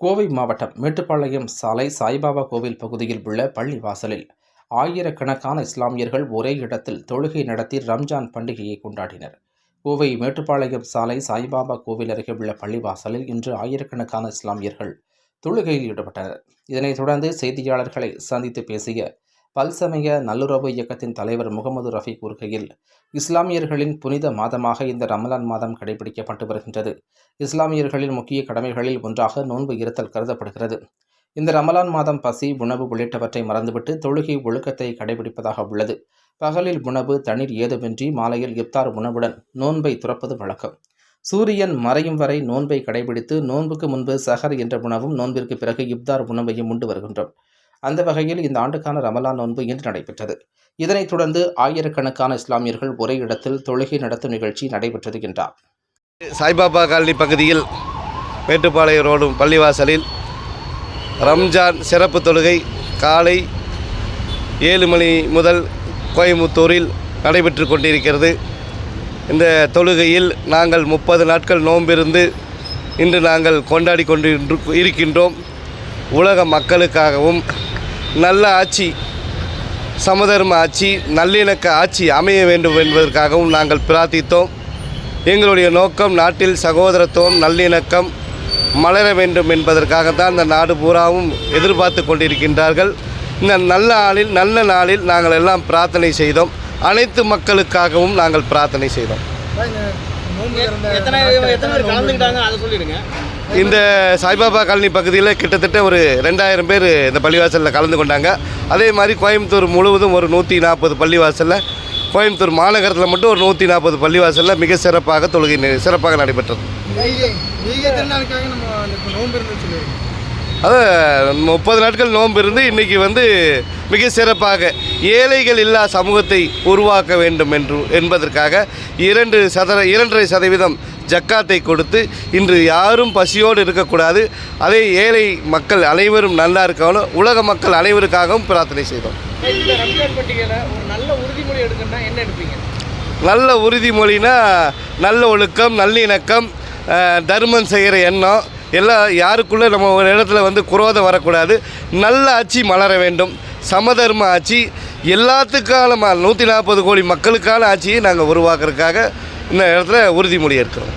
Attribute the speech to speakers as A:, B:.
A: கோவை மாவட்டம் மேட்டுப்பாளையம் சாலை சாய்பாபா கோவில் பகுதியில் உள்ள பள்ளி வாசலில் ஆயிரக்கணக்கான இஸ்லாமியர்கள் ஒரே இடத்தில் தொழுகை நடத்தி ரம்ஜான் பண்டிகையை கொண்டாடினர். கோவை மேட்டுப்பாளையம் சாலை சாய்பாபா கோவில் அருகே உள்ள பள்ளிவாசலில் இன்று ஆயிரக்கணக்கான இஸ்லாமியர்கள் தொழுகையில் ஈடுபட்டனர். இதனைத் தொடர்ந்து செய்தியாளர்களை சந்தித்து பேசிய பல்சமய நல்லுறவு இயக்கத்தின் தலைவர் முகமது ரஃபி கூறுகையில், இஸ்லாமியர்களின் புனித மாதமாக இந்த ரமலான் மாதம் கடைபிடிக்கப்பட்டு வருகின்றது. இஸ்லாமியர்களின் முக்கிய கடமைகளில் ஒன்றாக நோன்பு இருத்தல் கருதப்படுகிறது. இந்த ரமலான் மாதம் பசி, உணவு உள்ளிட்டவற்றை மறந்துவிட்டு தொழுகை ஒழுக்கத்தை கடைபிடிப்பதாக உள்ளது. பகலில் உணவு தண்ணீர் ஏதுமின்றி மாலையில் இப்தார் உணவுடன் நோன்பை துறப்பது வழக்கம். சூரியன் மறையும் வரை நோன்பை கடைபிடித்து நோன்புக்கு முன்பு சஹர் என்ற உணவும் நோன்பிற்கு பிறகு இப்தார் உணவையும் உண்டு வருகின்றோம். அந்த வகையில் இந்த ஆண்டுக்கான ரமலான் நோன்பு இன்று நடைபெற்றது. இதனைத் தொடர்ந்து ஆயிரக்கணக்கான இஸ்லாமியர்கள் ஒரே இடத்தில் தொழுகை நடத்தும் நிகழ்ச்சி நடைபெற்றது என்றார்.
B: சாய்பாபா காலனி பகுதியில் மேட்டுப்பாளையம் ரோடு பள்ளிவாசலில் ரம்ஜான் சிறப்பு தொழுகை காலை 7 மணி முதல் கோயம்புத்தூரில் நடைபெற்று கொண்டிருக்கிறது. இந்த தொழுகையில் நாங்கள் 30 நாட்கள் நோன்பிருந்து இன்று நாங்கள் கொண்டாடி கொண்டு இருக்கின்றோம். உலக மக்களுக்காகவும் நல்ல ஆட்சி, சமதர்ம ஆட்சி, நல்லிணக்க ஆட்சி அமைய வேண்டும் என்பதற்காகவும் நாங்கள் பிரார்த்தித்தோம். எங்களுடைய நோக்கம் நாட்டில் சகோதரத்துவம், நல்லிணக்கம் மலர வேண்டும் என்பதற்காகத்தான் இந்த நாடு பூராவும் எதிர்பார்த்து கொண்டிருக்கின்றார்கள். இந்த நல்ல நாளில் நாங்கள் எல்லாம் பிரார்த்தனை செய்தோம். அனைத்து மக்களுக்காகவும் நாங்கள் பிரார்த்தனை செய்தோம். இந்த சாய்பாபா காலனி பகுதியில் கிட்டத்தட்ட ஒரு 2000 பேர் இந்த பள்ளிவாசலில் கலந்து கொண்டாங்க. அதே மாதிரி கோயம்புத்தூர் முழுவதும் ஒரு 140 பள்ளிவாசலில், கோயம்புத்தூர் மாநகரத்தில் மட்டும் ஒரு 140 பள்ளிவாசலில் மிக சிறப்பாக தொழுகை சிறப்பாக நடைபெற்றது. அது 30 நாட்கள் நோன்பு இருந்து இன்றைக்கி மிக சிறப்பாக ஏழைகள் இல்லா சமூகத்தை உருவாக்க வேண்டும் என்பதற்காக 2.5% ஜக்காத்தை கொடுத்து இன்று யாரும் பசியோடு இருக்கக்கூடாது. அதே ஏழை மக்கள் அனைவரும் நல்லா இருக்கணும், உலக மக்கள் அனைவருக்காகவும் பிரார்த்தனை செய்தோம். நல்ல உறுதிமொழினா நல்ல ஒழுக்கம், நல்லிணக்கம், தர்மம் செய்கிற எண்ணம் எல்லாம் யாருக்குள்ளே நம்ம ஒரு இடத்துல குரோதம் வரக்கூடாது. நல்ல ஆட்சி மலர வேண்டும், சமதர்ம ஆட்சி, எல்லாத்துக்கான 140 கோடி மக்களுக்கான ஆட்சியை நாங்கள் உருவாக்குறதுக்காக இந்த இடத்துல உறுதிமொழி எடுக்கிறோம்.